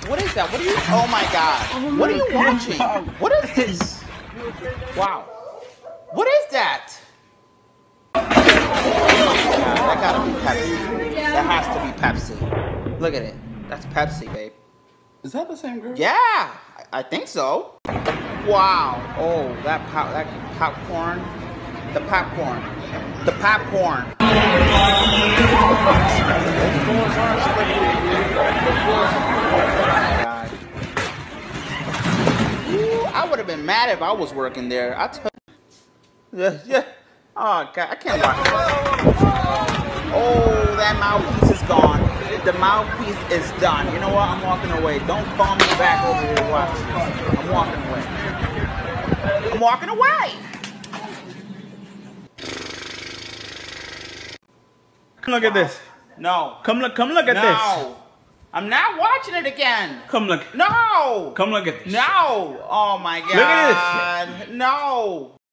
What is that? What are you? Oh my God! What are you watching? What is this? Wow! What is that? Oh my God! That gotta be Pepsi. That has to be Pepsi. Look at it. That's Pepsi, babe. Is that the same girl? Yeah, I think so. Wow! Oh, that popcorn. The popcorn. The popcorn. Those floors are slippery. The floors. Ooh, I would have been mad if I was working there. I tell you. Yeah. Oh God, I can't watch this. Oh, that mouthpiece is gone. The mouthpiece is done. You know what? I'm walking away. Don't call me back over here to watch this. I'm walking away. I'm walking away. Come look at this. No. Come look at this. No. I'm not watching it again. Come look. No. Come look at this. No. Oh my God. Look at this. No.